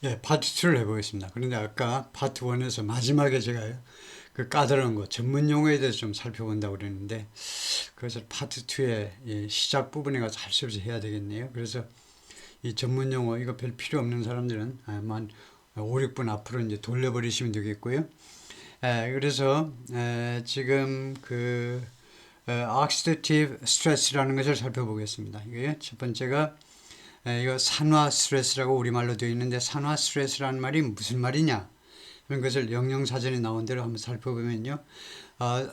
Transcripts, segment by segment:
예, 파트 2를 해보겠습니다. 그런데 아까 파트 1에서 마지막에 제가 그 까다로운 거, 전문 용어에 대해서 좀 살펴본다고 그랬는데, 그래서 파트 2의 시작 부분에 가서 할 수 없이 해야 되겠네요. 그래서 이 전문 용어, 이거 별 필요 없는 사람들은 한 5, 6분 앞으로 이제 돌려버리시면 되겠고요. 그래서 지금 그 oxidative stress라는 것을 살펴보겠습니다. 이게 첫 번째가 이거 산화 스트레스라고 우리말로 되어 있는데 산화 스트레스라는 말이 무슨 말이냐? 그런 것을 영영사전에 나온 대로 한번 살펴보면요.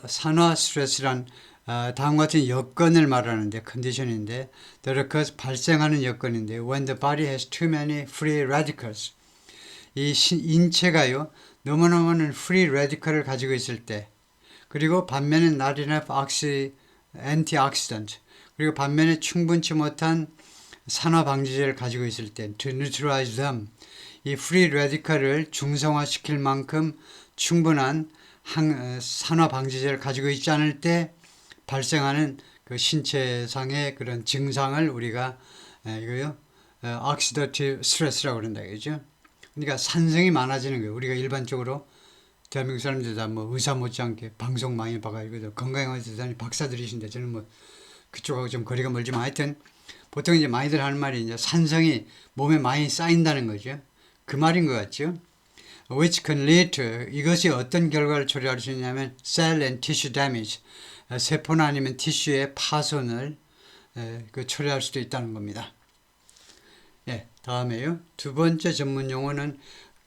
산화 스트레스란 다음과 같은 여건을 말하는데 컨디션인데 that occurs 발생하는 여건인데 when the body has too many free radicals 이 인체가요 너무나 많은 free radical을 가지고 있을 때 그리고 반면에 not enough antioxidant 그리고 반면에 충분치 못한 산화 방지제를 가지고 있을 때 to neutralize them 이 free radical을 중성화시킬 만큼 충분한 산화 방지제를 가지고 있지 않을 때 발생하는 그 신체상의 그런 증상을 우리가 이거요 oxidative stress라고 그런다 그죠? 그러니까 산성이 많아지는 거예요. 우리가 일반적으로 대한민국 사람들 다 뭐 의사 못지않게 방송 많이 봐가지고 건강에 대해서 박사들이신데 저는 뭐 그쪽하고 좀 거리가 멀지만 하여튼 보통 이제 많이들 하는 말이 이제 산성이 몸에 많이 쌓인다는 거죠. 그 말인 것 같죠. Which can lead to 이것이 어떤 결과를 초래할 수 있냐면 cell and tissue damage 세포나 아니면 티슈의 파손을 초래할 수도 있다는 겁니다. 예, 다음에요. 두 번째 전문 용어는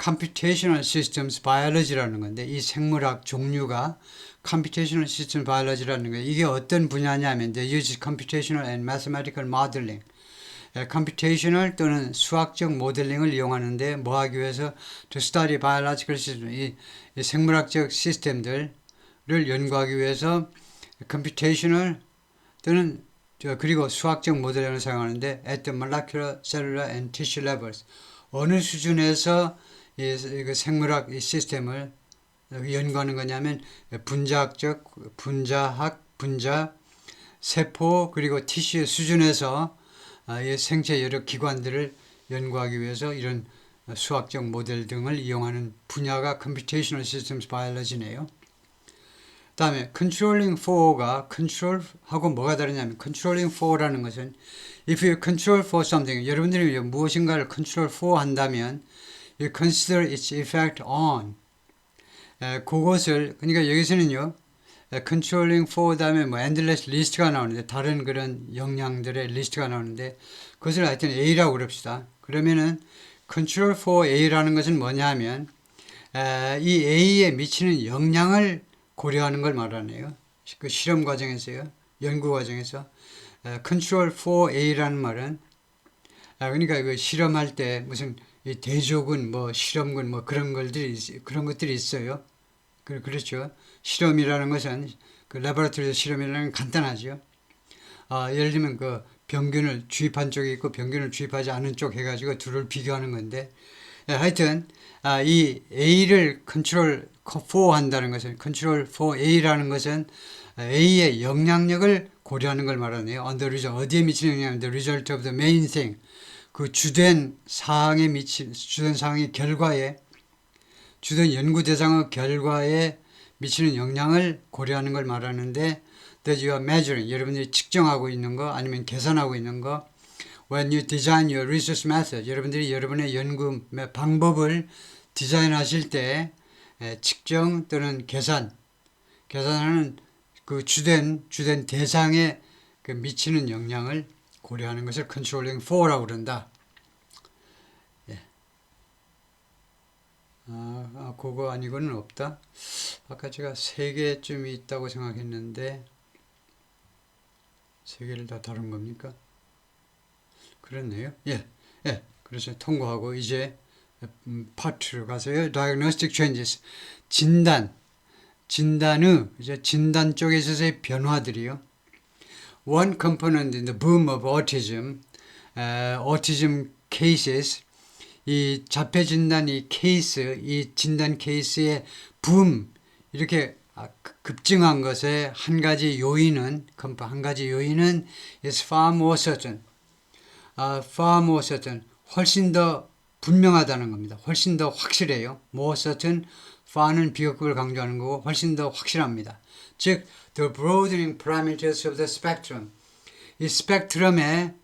Computational Systems Biology라는 건데 이 생물학 종류가 Computational Systems Biology라는 거예요. 이게 어떤 분야냐면 they use computational and mathematical modeling. 컴퓨테이셔널 또는 수학적 모델링을 이용하는데 뭐 하기 위해서 to study biological system 이 생물학적 시스템들을 연구하기 위해서 컴퓨테이셔널 또는 그리고 수학적 모델링을 사용하는데 at the molecular, cellular and tissue levels 어느 수준에서 이 생물학 이 시스템을 연구하는 거냐면 분자학적, 분자, 세포 그리고 티슈 수준에서 생체 여러 기관들을 연구하기 위해서 이런 수학적 모델 등을 이용하는 분야가 Computational Systems Biology네요. 다음에 Controlling for가 Control하고 뭐가 다르냐면 Controlling for라는 것은 If you control for something 여러분들이 무엇인가를 control for 한다면 you consider its effect on 그것을 그러니까 여기서는요 controlling for 다음에 뭐 endless list가 나오는데 다른 그런 영양들의 리스트가 나오는데 그것을 하여튼 A라고 그럽시다. 그러면은 control for A라는 것은 뭐냐 하면 이 A에 미치는 영향을 고려하는 걸 말하네요. 그 실험 과정에서요. 연구 과정에서 control for A라는 말은 그러니까 그 실험할 때 무슨 대조군 뭐 실험군 뭐 그런 것들이 있어요. 그렇죠. 실험이라는 것은 그 레버러토리에서 실험이라는 건 간단하죠. 예를 들면 그 병균을 주입한 쪽이 있고 병균을 주입하지 않은 쪽 해가지고 둘을 비교하는 건데 하여튼 이 A를 컨트롤 4 한다는 것은 컨트롤 4 A라는 것은 A의 영향력을 고려하는 걸 말하네요. 어디에 미치는 영향? The result of the main thing. 그 주된 사항의 결과에 주된 연구 대상의 결과에 미치는 영향을 고려하는 걸 말하는데 that you are measuring 여러분들이 측정하고 있는 거 아니면 계산하고 있는 거 when you design your research method 여러분들이 여러분의 연구 방법을 디자인하실 때 측정 또는 계산하는 그 주된 대상에 그 미치는 영향을 고려하는 것을 controlling for라고 그런다. 그거 아니고는 없다. 아까 제가 3개쯤 있다고 생각했는데 3개를 다 다룬 겁니까? 그렇네요. 예. 그래서 통과하고 이제 파트로 가서요. Diagnostic changes. 이제 진단 쪽에 있어서의 변화들이요. One component in the boom of autism, autism cases 이 자폐 진단 이 진단 케이스의 붐 이렇게 급증한 것의 한 가지 요인은 is far more certain, 훨씬 더 분명하다는 겁니다. 훨씬 더 확실해요. more certain, far는 비교급을 강조하는 거고 훨씬 더 확실합니다. 즉, the broadening parameters of the spectrum. 이 스펙트럼의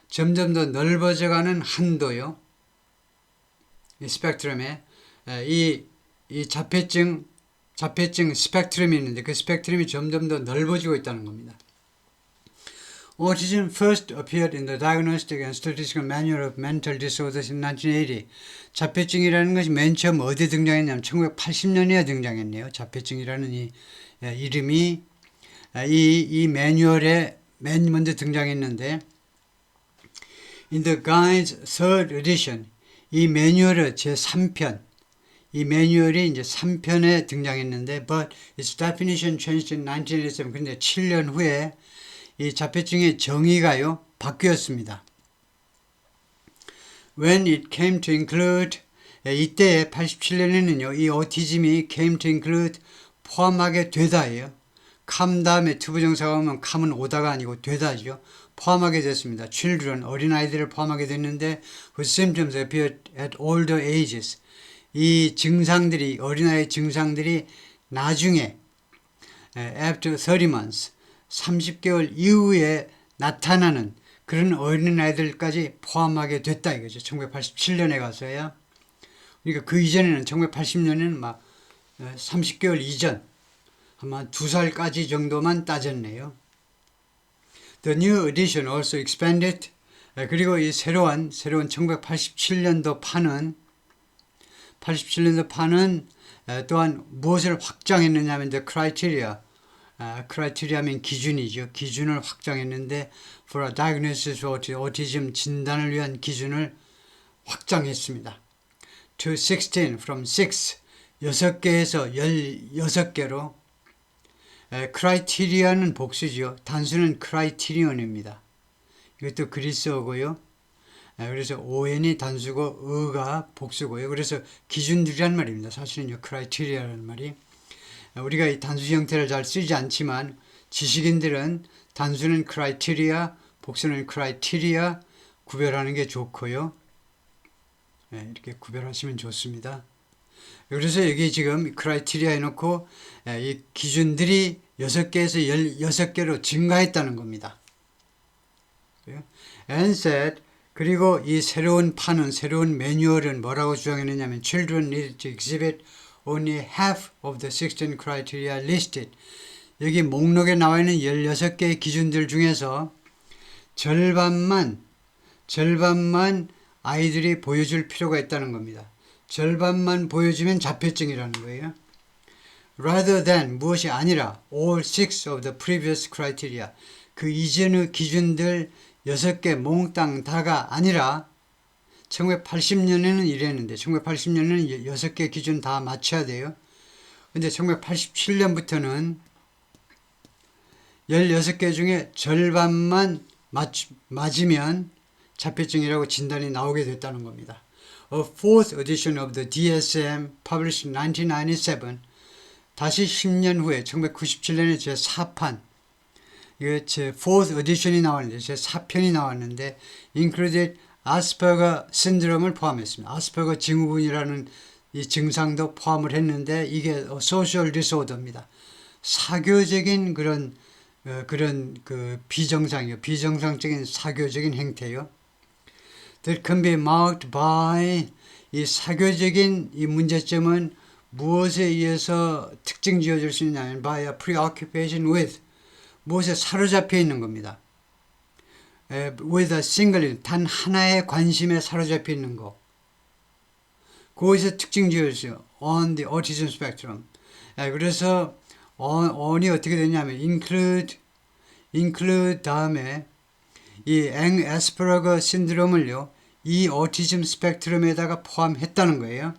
점점 더 넓어져가는 한도요. 이 스펙트럼에 이 자폐증 스펙트럼이 있는데 그 스펙트럼이 점점 더 넓어지고 있다는 겁니다. Autism first appeared in the Diagnostic and Statistical Manual of Mental Disorders in 1980. 자폐증이라는 것이 맨 처음 어디에 등장했냐면 1980년에 등장했네요. 자폐증이라는 이 이름이 이 매뉴얼에 맨 먼저 등장했는데 In the Guide's third edition, 이 매뉴얼의 제3편, 이 매뉴얼이 이제 3편에 등장했는데 but its definition changed in 1987. 근데 7년 후에 이 자폐증의 정의가요 바뀌었습니다. When it came to include, 이때 87년에는요 이 오티즘이 came to include 포함하게 되다예요. come 다음에 투부정사가 오면 come은 오다가 아니고 되다죠. 포함하게 됐습니다. children, 어린아이들을 포함하게 됐는데 whose symptoms appeared at older ages. 이 증상들이 어린아이 증상들이 나중에 after 30 months 30개월 이후에 나타나는 그런 어린아이들까지 포함하게 됐다 이거죠. 1987년에 가서야. 그러니까 그 이전에는 1980년에는 막 30개월 이전 아마 2살까지 정도만 따졌네요. The new edition also expanded. 그리고 이 새로운 1987년도 판은 또한 무엇을 확장했느냐 하면 the criteria. 크라이테리아면 기준이죠. 기준을 확장했는데 for a diagnosis of autism 진단을 위한 기준을 확장했습니다. To 16 from 6개에서 16개로 크라이테리아는 복수죠. 단수는 크라이테리온입니다. 이것도 그리스어고요. 그래서 ON이 단수고 의가 복수고요. 그래서 기준들이란 말입니다. 사실은요. 크라이테리아라는 말이 우리가 이 단수 형태를 잘 쓰지 않지만 지식인들은 단수는 criteria, 복수는 criteria 구별하는 게 좋고요. 이렇게 구별하시면 좋습니다. 그래서 여기 지금 criteria 해놓고 이 기준들이 6개에서 16개로 증가했다는 겁니다. And said, 그리고 이 새로운 매뉴얼은 뭐라고 주장했느냐면 children need to exhibit only half of the 16 criteria listed. 여기 목록에 나와 있는 16개의 기준들 중에서 절반만 아이들이 보여줄 필요가 있다는 겁니다. 절반만 보여주면 자폐증이라는 거예요. Rather than 무엇이 아니라 all 6 of the previous criteria. 그 이전의 기준들 6개 몽땅 다가 아니라 1980년에는 이랬는데 1980년에는 6개 기준 다 맞춰야 돼요. 근데 1987년부터는 16개 중에 절반만 맞으면 자폐증이라고 진단이 나오게 됐다는 겁니다. A fourth edition of the DSM published in 1997. 다시 10년 후에 1997년에 제4판 이게 제 fourth edition이 나왔는데 제4편이 나왔는데 included 아스퍼거 신드롬을 포함했습니다. 아스퍼거 증후군이라는 이 증상도 포함을 했는데 이게 소셜 디소더입니다. 사교적인 그런 비정상이요. 비정상적인 사교적인 행태요. That can be marked by 이 사교적인 이 문제점은 무엇에 의해서 특징 지어줄 수 있냐면 by a preoccupation with 무엇에 사로잡혀 있는 겁니다. with a single 단 하나의 관심에 사로잡혀 있는 거. 그것에서 특징 지어주세요. on the autism spectrum. 그래서 on이 어떻게 되냐면 include 다음에 이 앵-에스퍼거 신드롬을요. 이 오티즘 스펙트럼에다가 포함했다는 거예요.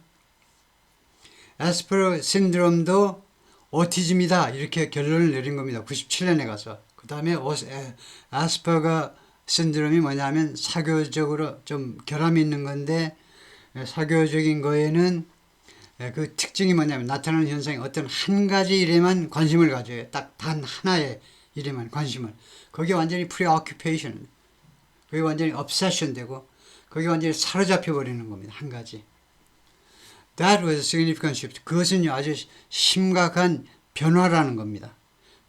에스퍼거 신드롬도 오티즘이다 이렇게 결론을 내린 겁니다. 97년에 가서. 그 다음에 아스퍼거 신드롬이 뭐냐면 사교적으로 좀 결함이 있는 건데 사교적인 거에는 그 특징이 뭐냐면 나타나는 현상이 어떤 한 가지 일에만 관심을 가져요. 딱 단 하나의 일에만 관심을. 그게 완전히 preoccupation. 그게 완전히 obsession 되고 거기 완전히 사로잡혀 버리는 겁니다. 한 가지. That was a significant shift. 그것은요, 아주 심각한 변화라는 겁니다.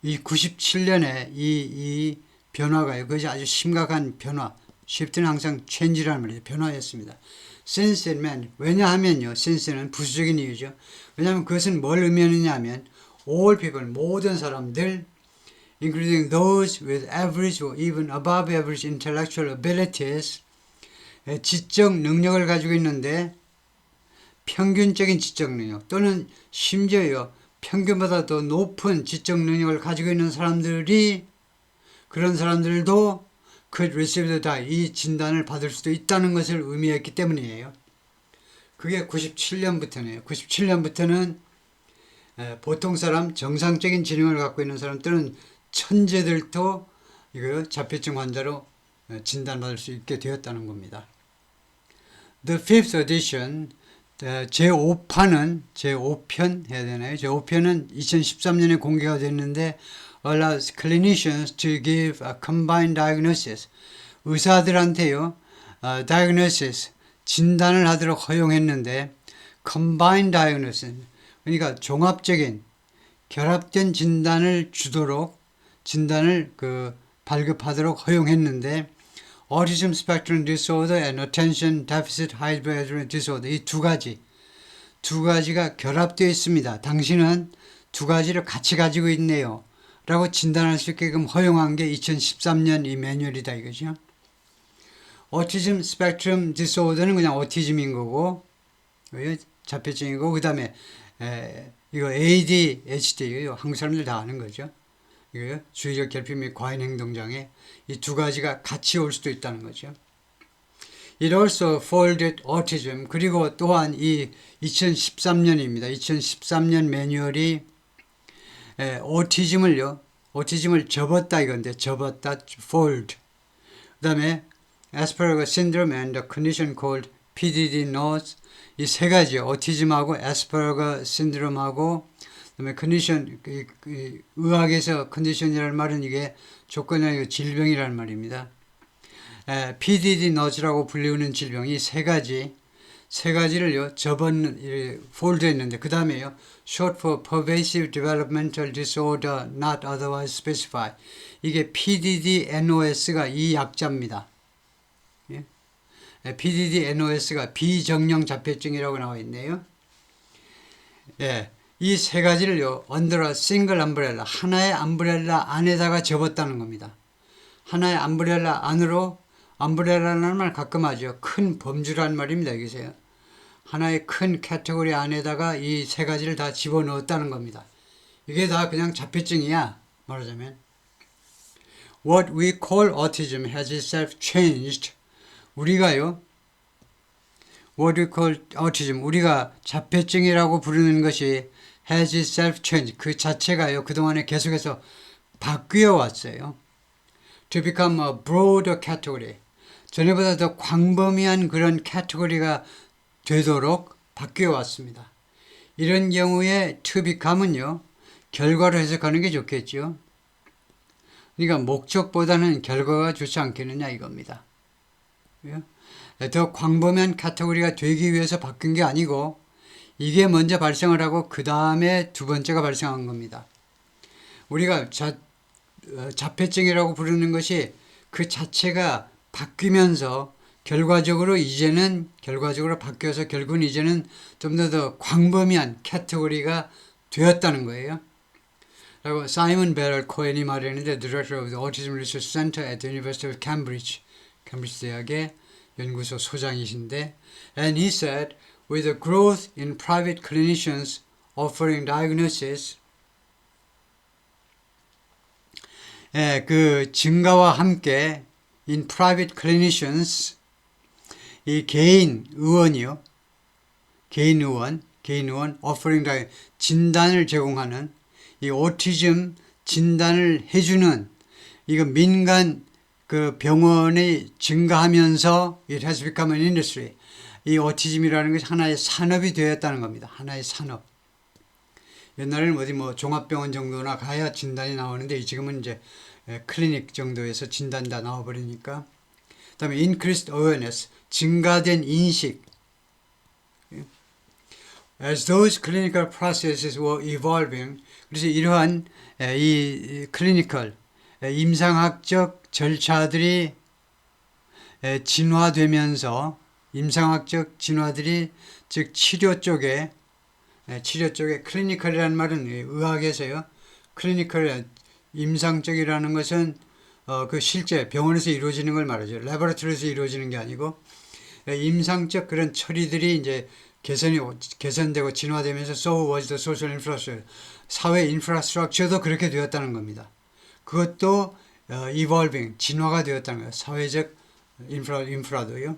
이 97년에 이 변화가요, 그것이 아주 심각한 변화. shift는 항상 change라는 말이죠. 변화였습니다. Since it meant, 왜냐하면요, since는 부수적인 이유죠. 왜냐하면 그것은 뭘 의미하느냐 하면, all people, 모든 사람들, including those with average or even above average intellectual abilities, 지적 능력을 가지고 있는데, 평균적인 지적 능력 또는 심지어요 평균보다 더 높은 지적 능력을 가지고 있는 사람들이 그런 사람들도 could receive the die 이 진단을 받을 수도 있다는 것을 의미했기 때문이에요. 그게 97년부터네요. 97년부터는 보통 사람 정상적인 지능을 갖고 있는 사람 또는 천재들도 이거 자폐증 환자로 진단받을 수 있게 되었다는 겁니다. The fifth edition 제5편 해야 되나요? 제5편은 2013년에 공개가 됐는데 allows clinicians to give a combined diagnosis. 의사들한테요, diagnosis, 진단을 하도록 허용했는데 combined diagnosis, 그러니까 종합적인 결합된 진단을 주도록 진단을 발급하도록 허용했는데 Autism Spectrum Disorder and Attention Deficit Hyperactivity Disorder 이 두 가지가 결합되어 있습니다. 당신은 두 가지를 같이 가지고 있네요. 라고 진단할 수 있게끔 허용한 게 2013년 이 매뉴얼이다 이거죠. Autism Spectrum Disorder는 그냥 오티즘인 거고 자폐증이고 그 다음에 이거 ADHD 한국 사람들 다 아는 거죠. 이거 주의적 결핍 및 과잉 행동 장애 이 두 가지가 같이 올 수도 있다는 거죠. It also folded autism 그리고 또한 이 2013년입니다. 2013년 매뉴얼이 오티즘을 접었다 이건데 접었다 fold 그 다음에 Asperger syndrome and a condition called PDD nodes 이 세 가지 오티즘하고 에스퍼거 신드롬하고 그다음에 컨디션 의학에서 컨디션이라는 말은 이게 조건이 아니고 질병이라는 말입니다. PDD 너즈라고 불리우는 질병이 세 가지를요 접은 폴드했는데 그 다음에요 short for pervasive developmental disorder not otherwise specified 이게 PDD-NOS가 이 약자입니다. 예? PDD-NOS가 비정령 자폐증이라고 나와 있네요. 예. 이 세 가지를요, under a single umbrella, 하나의 암브렐라 안에다가 접었다는 겁니다. 하나의 암브렐라 안으로, 암브렐라라는 말 가끔 하죠. 큰 범주라는 말입니다. 여기서요. 하나의 큰 카테고리 안에다가 이 세 가지를 다 집어넣었다는 겁니다. 이게 다 그냥 자폐증이야. 말하자면. What we call autism has itself changed. 우리가요, what we call autism, 우리가 자폐증이라고 부르는 것이 has itself changed. 그 자체가요, 그동안에 계속해서 바뀌어 왔어요. To become a broader category. 전에보다 더 광범위한 그런 카테고리가 되도록 바뀌어 왔습니다. 이런 경우에 to become은요, 결과로 해석하는 게 좋겠죠. 그러니까 목적보다는 결과가 좋지 않겠느냐 이겁니다. 더 광범위한 카테고리가 되기 위해서 바뀐 게 아니고 이게 먼저 발생을 하고 그 다음에 두 번째가 발생한 겁니다. 우리가 자폐증이라고 부르는 것이 그 자체가 바뀌면서 결과적으로 바뀌어서 결국은 이제는 좀 더 광범위한 카테고리가 되었다는 거예요. 라고 사이먼 베럴 코엔이 말했는데 Director of the Autism Research Center at the University of Cambridge, 캠브리지 대학의 연구소 소장이신데 and he said with the growth in private clinicians offering diagnosis 그 증가와 함께 in private clinicians 이 개인 의원 offering 진단을 제공하는 이 오티즘 진단을 해주는 이거 민간 그 병원이 증가하면서 it has become an industry. 이 오티즘이라는 것이 하나의 산업이 되었다는 겁니다. 하나의 산업. 옛날에는 어디 종합병원 정도나 가야 진단이 나오는데 지금은 이제 클리닉 정도에서 진단이 다 나와버리니까 그다음에 increased awareness, 증가된 인식. As those clinical processes were evolving, 그래서 이러한 이 클리니컬 임상학적 절차들이 진화되면서 임상학적 진화들이 즉 치료 쪽에 클리니컬이라는 말은 의학에서요. 클리니컬 임상적이라는 것은 그 실제 병원에서 이루어지는 걸 말하죠. 레버러토리에서 이루어지는 게 아니고 임상적 그런 처리들이 이제 개선되고 진화되면서 so was the social infrastructure, 사회 인프라스트럭처도 그렇게 되었다는 겁니다. 그것도 evolving, 진화가 되었다는 거예요. 사회적 인프라도요.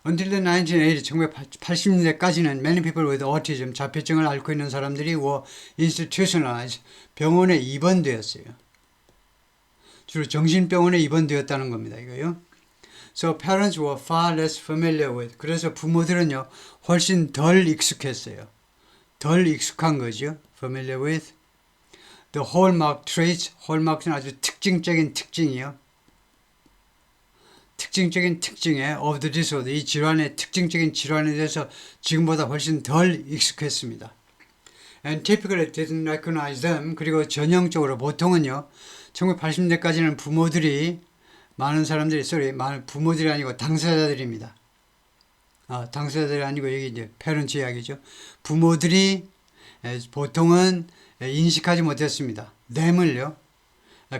Until the 1980s, 1980년대까지는 many people with autism, 자폐증을 앓고 있는 사람들이 were institutionalized, 병원에 입원되었어요. 주로 정신병원에 입원되었다는 겁니다. 이거요. So parents were far less familiar with. 그래서 부모들은요, 훨씬 덜 익숙했어요. 덜 익숙한 거죠. Familiar with. The hallmark traits, hallmark는 아주 특징적인 특징이요. 특징적인 특징에 of the disorder, 이 질환의 특징적인 질환에 대해서 지금보다 훨씬 덜 익숙했습니다. And typically didn't recognize them. 그리고 전형적으로 보통은요, 1980년대까지는 부모들이 부모들이 아니고 당사자들입니다. 당사자들이 아니고 여기 이제 페런츠 이야기죠. 부모들이 보통은 인식하지 못했습니다. them을요.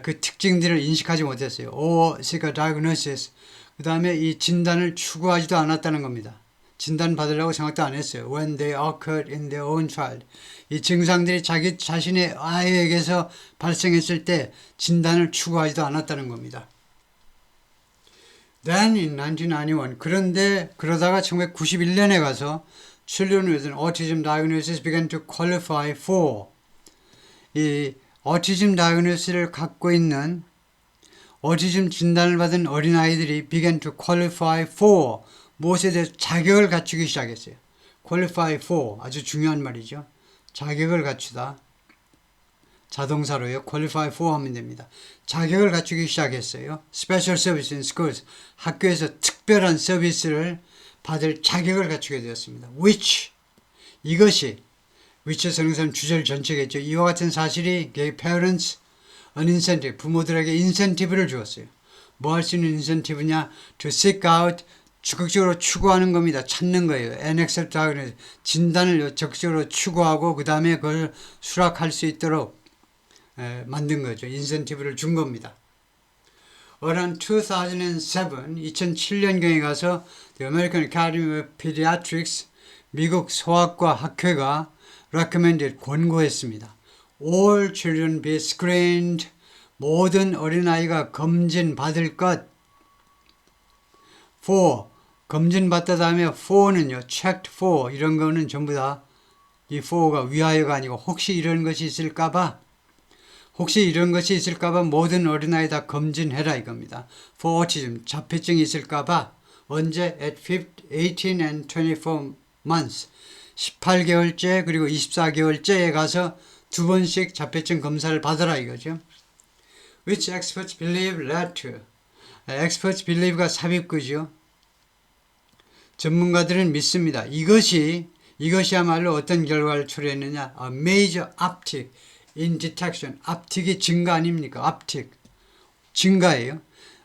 그 특징들을 인식하지 못했어요. or seek a diagnosis. 그 다음에 이 진단을 추구하지도 않았다는 겁니다. 진단 받으려고 생각도 안 했어요. When they occurred in their own child. 이 증상들이 자기 자신의 아이에게서 발생했을 때 진단을 추구하지도 않았다는 겁니다. Then in 1991, 그런데 그러다가 1991년에 가서 Children with an autism diagnosis began to qualify for. 이 오티즘 다이어그노시스를 갖고 있는 오티즘 진단을 받은 어린아이들이 began to qualify for 무엇에 대해서 자격을 갖추기 시작했어요. qualify for 아주 중요한 말이죠. 자격을 갖추다. 자동사로요. qualify for 하면 됩니다. 자격을 갖추기 시작했어요. special service in schools 학교에서 특별한 서비스를 받을 자격을 갖추게 되었습니다. which 이것이 which 성선 주절 전체겠죠. 이와 같은 사실이 gave parents an incentive 부모들에게 인센티브를 주었어요. 뭐 할 수 있는 인센티브냐? to seek out 적극적으로 추구하는 겁니다. 찾는 거예요. and accept diagnosis 진단을 적극적으로 추구하고 그 다음에 그걸 수락할 수 있도록 만든 거죠. 인센티브를 준 겁니다. Around 2007, 2007년경에 가서 The American Academy of Pediatrics, 미국 소아과 학회가 recommended, 권고했습니다. All children be screened, 모든 어린아이가 검진받을 것. For, 검진받다 다음에 for는요, checked for, 이런 거는 전부 다 이 for가 위하여가 아니고 혹시 이런 것이 있을까봐 모든 어린아이 다 검진해라 이겁니다. For autism, 자폐증이 있을까봐 언제? At 18 and 24 months 18개월째 그리고 24개월째에 가서 두 번씩 자폐증 검사를 받아라 이거죠. Which experts believe led to. experts believe가 삽입구죠. 전문가들은 믿습니다. 이것이야말로 어떤 결과를 초래했느냐. A major uptick in detection. uptick이 증가 아닙니까? uptick. 증가예요.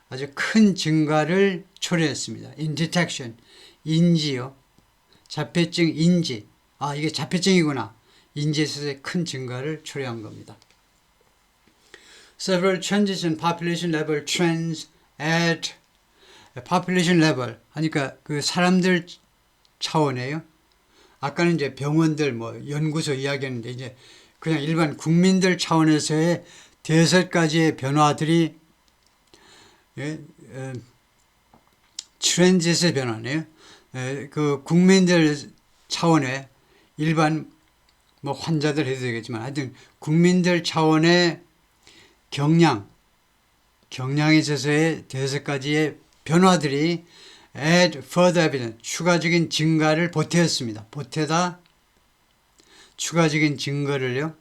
아주 큰 증가를 초래했습니다. in detection. 인지요. 자폐증 인지. 이게 자폐증이구나. 인지에서의 큰 증가를 초래한 겁니다. Several changes in population level trends at population level 하니까 그 사람들 차원이에요. 아까는 이제 병원들 연구소 이야기했는데 이제 그냥 일반 국민들 차원에서의 5가지의 변화들이 트렌드에서의 변화네요. 그 국민들 차원의 일반 환자들 해도 되겠지만 하여튼 국민들 차원의 경량에 있어서의 5가지의 변화들이 add further evidence, 추가적인 증가를 보태었습니다. 보태다 추가적인 증거를요.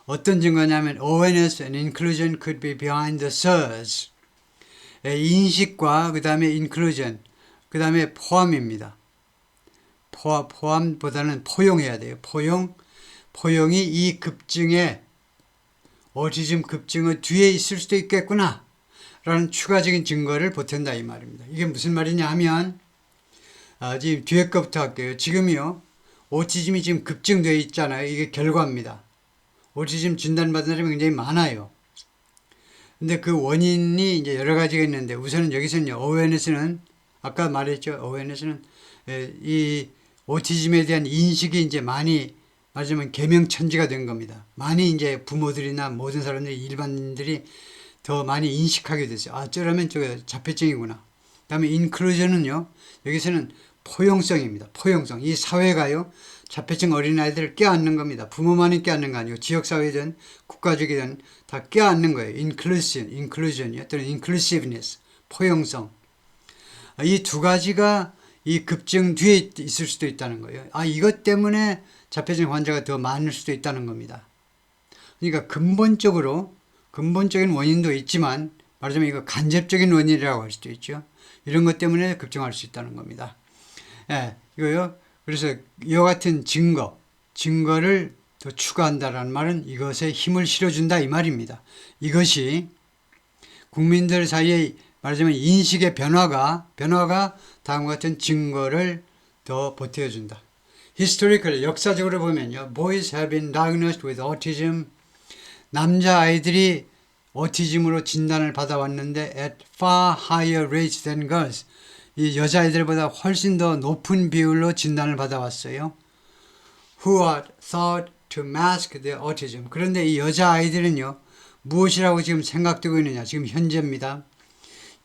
어떤 증거냐면 awareness and inclusion could be behind the surge. 인식과 그 다음에 인클루전, 그 다음에 포함입니다. 포함보다는 포용해야 돼요. 포용이 이 급증의 오티즘 급증의 뒤에 있을 수도 있겠구나 라는 추가적인 증거를 보탠다 이 말입니다. 이게 무슨 말이냐 하면 지금 뒤에 거부터 할게요. 지금요 오티즘이 지금 급증되어 있잖아요. 이게 결과입니다. 오티즘 진단받은 사람이 굉장히 많아요. 근데 그 원인이 이제 여러 가지가 있는데 우선은 여기서는요 어웨어니스는 아까 말했죠. 어웨어니스는 이 오티즘에 대한 인식이 이제 많이 말하자면 개명천지가 된 겁니다. 많이 이제 부모들이나 모든 사람들이 일반인들이 더 많이 인식하게 됐어요. 아, 저러면 저게 자폐증이구나. 그 다음에 인클루전은요, 여기서는 포용성입니다. 포용성. 이 사회가요, 자폐증 어린아이들을 껴안는 겁니다. 부모만이 껴안는 거 아니고 지역사회든 국가적이든 다 껴안는 거예요. 인클루전이요. 또는 인클루시브니스, 포용성. 이 두 가지가 이 급증 뒤에 있을 수도 있다는 거예요. 아, 이것 때문에 자폐증 환자가 더 많을 수도 있다는 겁니다. 그러니까 근본적인 원인도 있지만 말하자면 이거 간접적인 원인이라고 할 수도 있죠. 이런 것 때문에 급증할 수 있다는 겁니다. 예, 이거요. 그래서 이와 같은 증거를 더 추가한다라는 말은 이것에 힘을 실어준다 이 말입니다. 이것이 국민들 사이에 말하자면 인식의 변화가 다음과 같은 증거를 더 보태어준다. Historically, 역사적으로 보면요. Boys have been diagnosed with autism. 남자아이들이 오티즘으로 진단을 받아왔는데 at far higher rates than girls. 이 여자아이들보다 훨씬 더 높은 비율로 진단을 받아왔어요. Who are thought to mask their autism. 그런데 이 여자아이들은요. 무엇이라고 지금 생각되고 있느냐. 지금 현재입니다.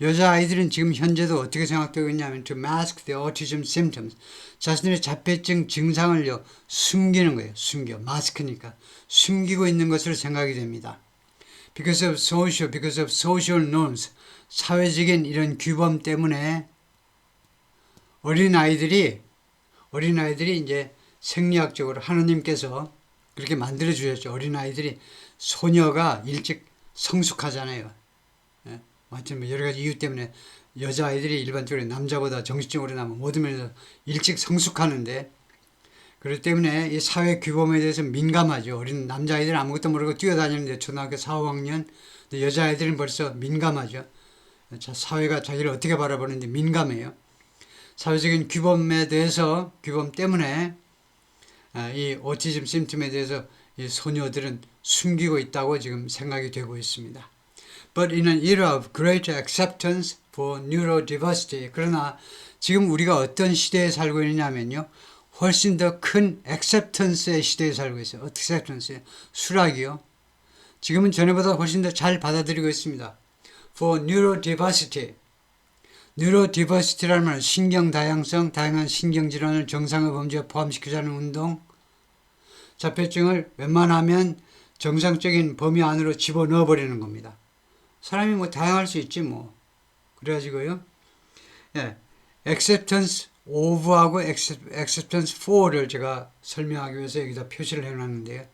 여자아이들은 지금 현재도 어떻게 생각되고 있냐면 to mask their autism symptoms. 자신들의 자폐증 증상을요. 숨기는 거예요. 마스크니까. 숨기고 있는 것으로 생각이 됩니다. because of social norms. 사회적인 이런 규범 때문에 어린아이들이 이제 생리학적으로 하나님께서 그렇게 만들어 주셨죠. 어린아이들이 소녀가 일찍 성숙하잖아요. 하여튼 여러 가지 이유 때문에 여자아이들이 일반적으로 남자보다 정신적으로나 모든 면에서 일찍 성숙하는데 그렇기 때문에 이 사회 규범에 대해서 민감하죠. 어린 남자아이들은 아무것도 모르고 뛰어다니는데 초등학교 4, 5학년 여자아이들은 벌써 민감하죠. 사회가 자기를 어떻게 바라보는데 민감해요. 사회적인 규범 때문에 이 오티즘 심텀에 대해서 이 소녀들은 숨기고 있다고 지금 생각이 되고 있습니다. But in an era of greater acceptance for neurodiversity. 그러나 지금 우리가 어떤 시대에 살고 있느냐면요. 훨씬 더 큰 acceptance의 시대에 살고 있어요. acceptance, 수락이요. 지금은 전에보다 훨씬 더 잘 받아들이고 있습니다. For neurodiversity. neurodiversity라는 말은 신경 다양성, 다양한 신경질환을 정상의 범주에 포함시키자는 운동. 자폐증을 웬만하면 정상적인 범위 안으로 집어넣어버리는 겁니다. 사람이 뭐 다양할 수 있지 뭐. 그래가지고요. 예. acceptance of하고 acceptance for를 제가 설명하기 위해서 여기다 표시를 해놨는데요.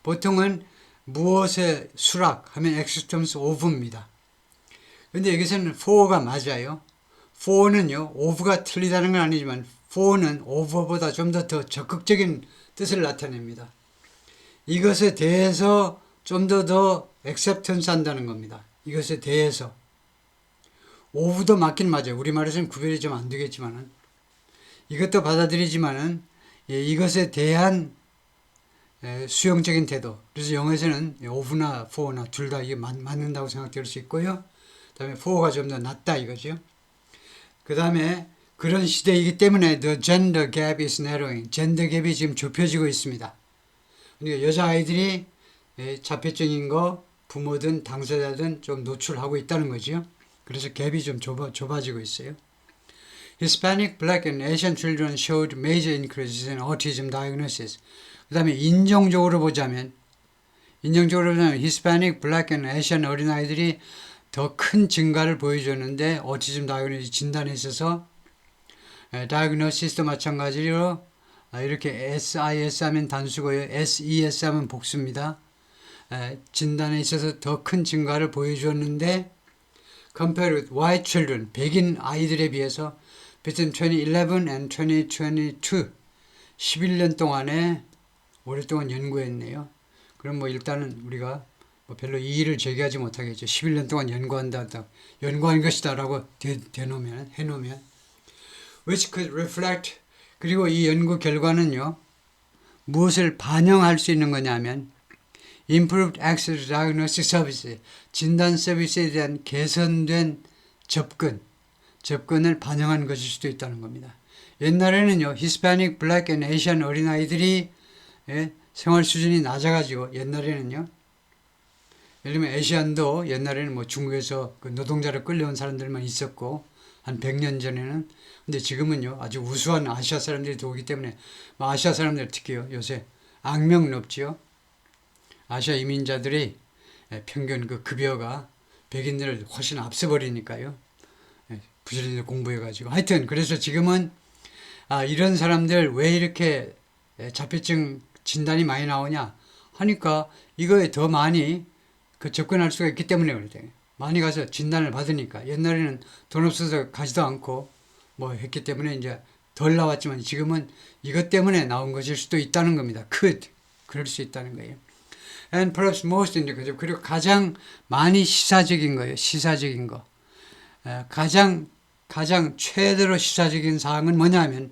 보통은 무엇의 수락하면 acceptance of입니다. 근데 여기서는 for가 맞아요. for는요, of가 틀리다는 건 아니지만 for는 of보다 좀 더 적극적인 뜻을 나타냅니다. 이것에 대해서 좀 더 acceptance 한다는 겁니다. 이것에 대해서. of도 맞긴 맞아요. 우리말에서는 구별이 좀 안 되겠지만은. 이것도 받아들이지만은, 이것에 대한 수용적인 태도. 그래서 영어에서는 of나 for나 둘 다 이게 맞는다고 생각될 수 있고요. 그 다음에 for가 좀 더 낫다 이거죠. 그 다음에 그런 시대이기 때문에 the gender gap is narrowing. 젠더 갭이 지금 좁혀지고 있습니다. 그러니까 여자아이들이 자폐증인 거 부모든 당사자든 좀 노출하고 있다는 거죠. 그래서 갭이 좀 좁아지고 있어요. Hispanic, Black and Asian children showed major increases in autism diagnosis. 그 다음에 인종적으로 보자면 Hispanic, Black and Asian 어린아이들이 더 큰 증가를 보여줬는데 오티즘 다이그노시스 진단에 있어서 다이그노시스도 마찬가지로 이렇게 SIS 하면 단수고요. SES 하면 복수입니다. 진단에 있어서 더 큰 증가를 보여줬는데 compared with white children, 백인 아이들에 비해서 between 2011 and 2022, 11년 동안에 오랫동안 연구했네요. 그럼 뭐 일단은 우리가 뭐 별로 이의를 제기하지 못하겠죠. 11년 동안 연구한 것이다라고 해놓으면 which could reflect, 그리고 이 연구 결과는요, 무엇을 반영할 수 있는 거냐면 improved access to diagnostic services, 진단 서비스에 대한 개선된 접근을 반영한 것일 수도 있다는 겁니다. 옛날에는요, 히스패닉, 블랙 앤 에이시안 어린아이들이 생활 수준이 낮아가지고, 옛날에는요, 예를 들면 에이시안도 옛날에는 뭐 중국에서 그 노동자를 끌려온 사람들만 있었고, 한 100년 전에는. 근데 지금은요, 아주 우수한 아시아 사람들이 들어오기 때문에, 아시아 사람들 특히요, 요새 악명 높지요. 아시아 이민자들이 평균 그 급여가 백인들을 훨씬 앞서버리니까요. 부지런히 공부해가지고. 하여튼, 그래서 지금은, 이런 사람들 왜 이렇게 자폐증 진단이 많이 나오냐 하니까 이거에 더 많이 접근할 수가 있기 때문에 그래요. 많이 가서 진단을 받으니까. 옛날에는 돈 없어서 가지도 않고 뭐 했기 때문에 이제 덜 나왔지만 지금은 이것 때문에 나온 것일 수도 있다는 겁니다. 그럴 수 있다는 거예요. And perhaps most indicative, 그리고 가장 많이 시사적인 거예요. 시사적인 거. 가장 최대로 시사적인 사항은 뭐냐면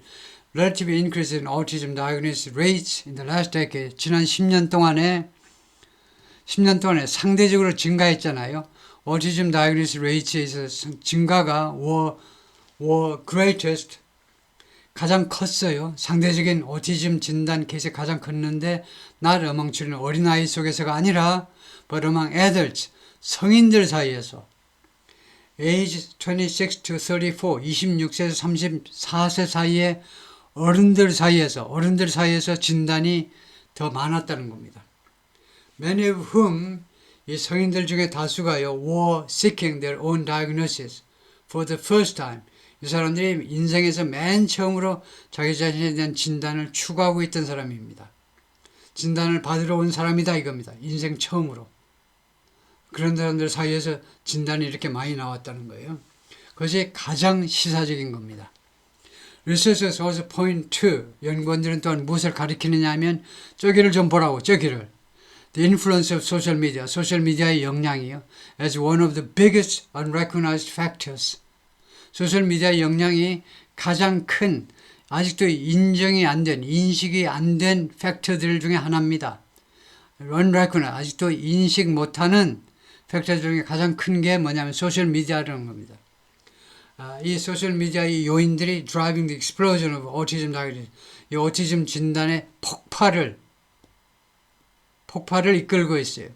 relative increase in autism diagnosis rates in the last decade. 지난 10년 동안에 상대적으로 증가했잖아요. autism diagnosis rates에서 증가가 were greatest, 가장 컸어요. 상대적인 오티즘 진단 케이스가 가장 컸는데 not among children, 어린아이 속에서가 아니라 but among adults, 성인들 사이에서 age 26 to 34, 26세에서 34세 사이에 어른들 사이에서 진단이 더 많았다는 겁니다. Many of whom, 이 성인들 중에 다수가요, were seeking their own diagnosis for the first time. 이 사람들이 인생에서 맨 처음으로 자기 자신에 대한 진단을 추구하고 있던 사람입니다. 진단을 받으러 온 사람이다 이겁니다. 인생 처음으로. 그런 사람들 사이에서 진단이 이렇게 많이 나왔다는 거예요. 그것이 가장 시사적인 겁니다. Researchers also point to, 연구원들은 또한 무엇을 가리키느냐 하면 저기를 좀 보라고, 저기를. The influence of social media, 소셜미디어의 영향이요. As one of the biggest unrecognized factors. 소셜미디어의 영향이 가장 큰, 아직도 인정이 안 된, 인식이 안 된 팩터들 중에 하나입니다. unrecognized, 아직도 인식 못하는 팩터 중에 가장 큰 게 뭐냐면 소셜미디어라는 겁니다. 이 소셜미디어의 요인들이 driving the explosion of autism diagnosis, 이 오티즘 진단의 폭발을 이끌고 있어요.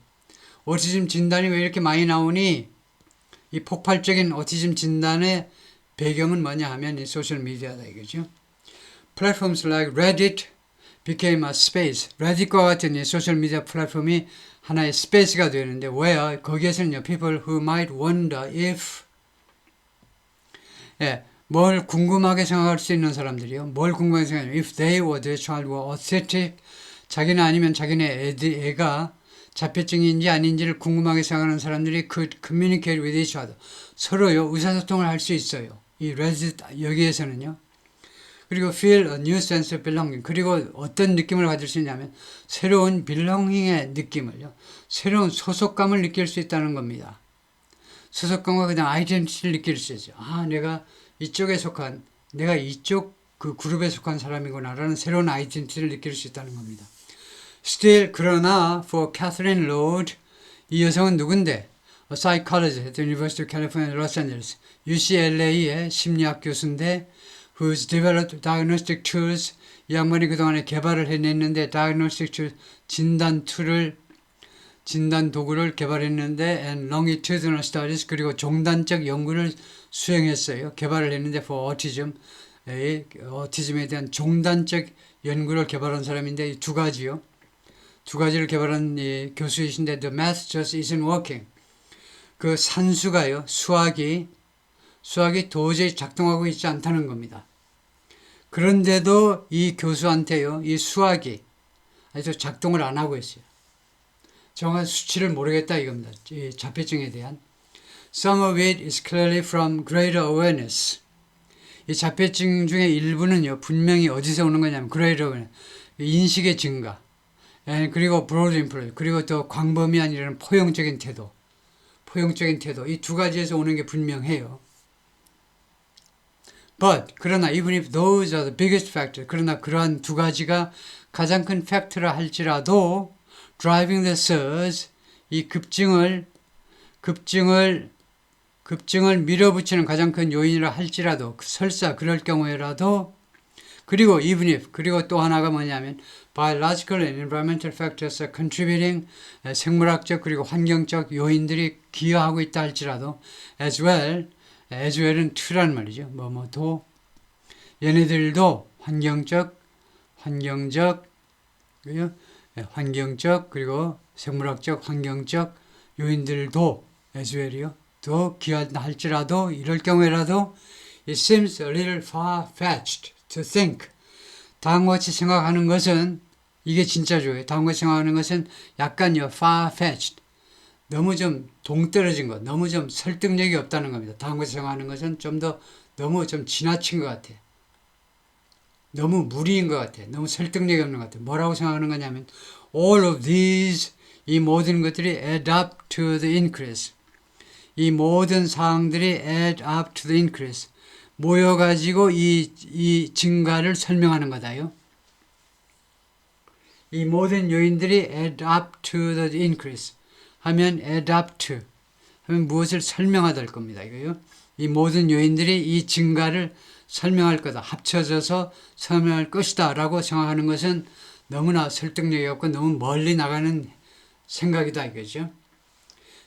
오티즘 진단이 왜 이렇게 많이 나오니? 이 폭발적인 오티즘 진단의 배경은 뭐냐 하면 이 소셜미디어다 이거죠. Platforms like Reddit became a space. Reddit과 같은 이 소셜미디어 플랫폼이 하나의 스페이스가 되는데 where 거기에서는요, people who might wonder if, 뭘 궁금하게 생각할 수 있는 사람들이요. 뭘 궁금하게 생각하냐면 if they or their child were autistic, 자기는 아니면 자기네 애가 자폐증인지 아닌지를 궁금하게 생각하는 사람들이 could communicate with each other. 서로요, 의사소통을 할 수 있어요. 이 Reddit 여기에서는요. 그리고 feel a new sense of belonging. 그리고 어떤 느낌을 가질 수 있냐면 새로운 belonging의 느낌을요. 새로운 소속감을 느낄 수 있다는 겁니다. 소속감과 그냥 아이덴티티를 느낄 수 있어요. 내가 이쪽에 속한, 내가 이쪽 그 그룹에 속한 사람이구나라는 새로운 아이덴티티를 느낄 수 있다는 겁니다. Still, 그러나 for Catherine Lord, 이 여성은 누군데? A psychologist at the University of California, Los Angeles, UCLA의 심리학 교수인데 who's developed diagnostic tools, 이 양반이 그동안에 개발을 해냈는데 diagnostic tool, 진단 도구를 개발했는데 and longitudinal studies, 그리고 종단적 연구를 수행했어요. 개발을 했는데 for autism, 오티즘에 대한 종단적 연구를 개발한 사람인데 이 두 가지를 개발한 이 교수이신데 the math just isn't working. 그 산수가요, 수학이 도저히 작동하고 있지 않다는 겁니다. 그런데도 이 교수한테요, 이 수학이 아직도 작동을 안 하고 있어요. 정확한 수치를 모르겠다 이겁니다. 이 자폐증에 대한. Some of it is clearly from greater awareness. 이 자폐증 중에 일부는요, 분명히 어디서 오는 거냐면 greater awareness, 인식의 증가, 그리고 broad influence, 그리고 더 광범위한 이런 포용적인 태도, 이 두 가지에서 오는 게 분명해요. But 그러나 even if those are the biggest factor, 그러나 그러한 두 가지가 가장 큰 팩트라 할지라도 driving the surge, 이 급증을 밀어붙이는 가장 큰 요인이라 할지라도 설사 그럴 경우에라도 그리고 even if 그리고 또 하나가 뭐냐면 biological and environmental factors are contributing, 생물학적 그리고 환경적 요인들이 기여하고 있다 할지라도 as well은 to란 말이죠. 뭐뭐도 얘네들도 환경적 그리고 생물학적 환경적 요인들도 as well이요. 더 기여한다 할지라도 이럴 경우에라도 it seems a little far-fetched to think. 다음과 같이 생각하는 것은 이게 진짜죠. 다음과 같이 생각하는 것은 약간요 far-fetched. 너무 좀 동떨어진 것, 너무 좀 설득력이 없다는 겁니다. 다음과 같이 생각하는 것은 좀 더 너무 좀 지나친 것 같아. 너무 무리인 것 같아. 너무 설득력이 없는 것 같아. 뭐라고 생각하는 거냐면 all of these, 이 모든 것들이 add up to the increase. 이 모든 사항들이 add up to the increase. 모여가지고 이 증가를 설명하는 거다요. 이 모든 요인들이 add up to the increase. 하면 add up to. 하면 무엇을 설명하다 할 겁니다. 이거요. 이 모든 요인들이 이 증가를 설명할 거다. 합쳐져서 설명할 것이다. 라고 생각하는 것은 너무나 설득력이 없고 너무 멀리 나가는 생각이다. 이거죠.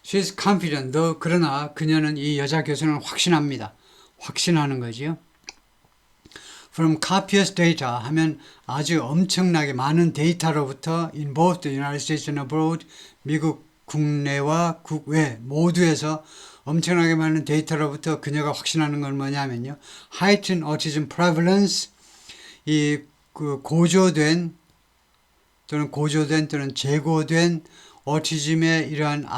She's confident, 그러나 그녀는 이 여자 교수는 확신합니다. 확신하는 거지요. From copious data 하면 아주 엄청나게 많은 데이터로부터 in both the United States and abroad, 미국 국내와 국외 모두에서 엄청나게 많은 데이터로부터 그녀가 확신하는 건 뭐냐면요. heightened autism prevalence, 이 고조된 또는 재고된 오티즘의 이러한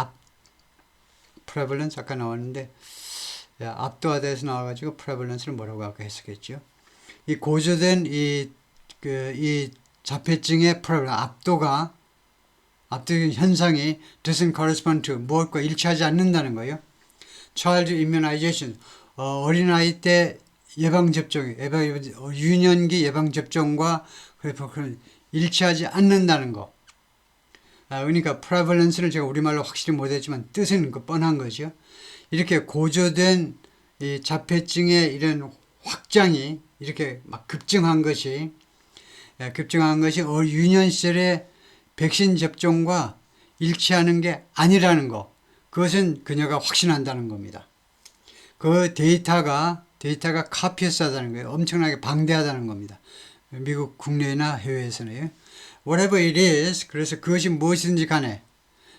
prevalence 아까 나왔는데 압도화돼서 나와가지고 prevalence를 뭐라고 아까 했었겠죠. 이 고조된 이 자폐증의 prevalence, 압도적인 현상이 doesn't correspond to 무엇과 일치하지 않는다는 거예요. Child immunization, 어린아이 때 예방접종, 유년기 예방접종과 일치하지 않는다는 거. 그러니까 prevalence를 제가 우리말로 확실히 못했지만 뜻은 뻔한 거죠. 이렇게 고조된 이 자폐증의 이런 확장이 이렇게 막 급증한 것이 유년 시절의 백신 접종과 일치하는 게 아니라는 거. 그것은 그녀가 확신한다는 겁니다. 그 데이터가 카피했다는 거예요. 엄청나게 방대하다는 겁니다. 미국 국내나 해외에서는. Whatever it is, 그래서 그것이 무엇이든지 간에,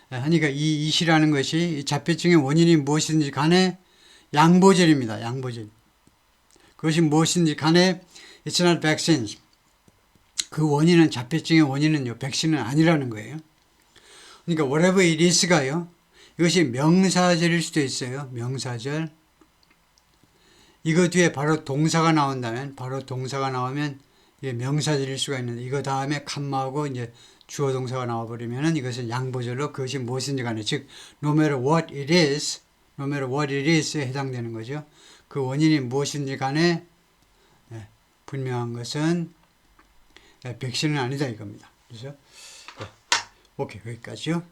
그러니까 이 이시라는 것이 이 자폐증의 원인이 무엇이든지 간에 양보절입니다. 양보절. 그것이 무엇이든지 간에 it's not vaccines. 그 원인은 자폐증의 원인은요. 백신은 아니라는 거예요. 그러니까 whatever it is가요. 이것이 명사절일 수도 있어요. 명사절. 이거 뒤에 바로 동사가 나오면 이게 명사절일 수가 있는데 이거 다음에 컴마하고 이제 주어 동사가 나와버리면은 이것은 양보절로 그것이 무엇인지 간에 즉 no matter what it is에 해당되는 거죠. 그 원인이 무엇인지 간에 분명한 것은 백신은 아니다 이겁니다. 그래서 오케이 여기까지요.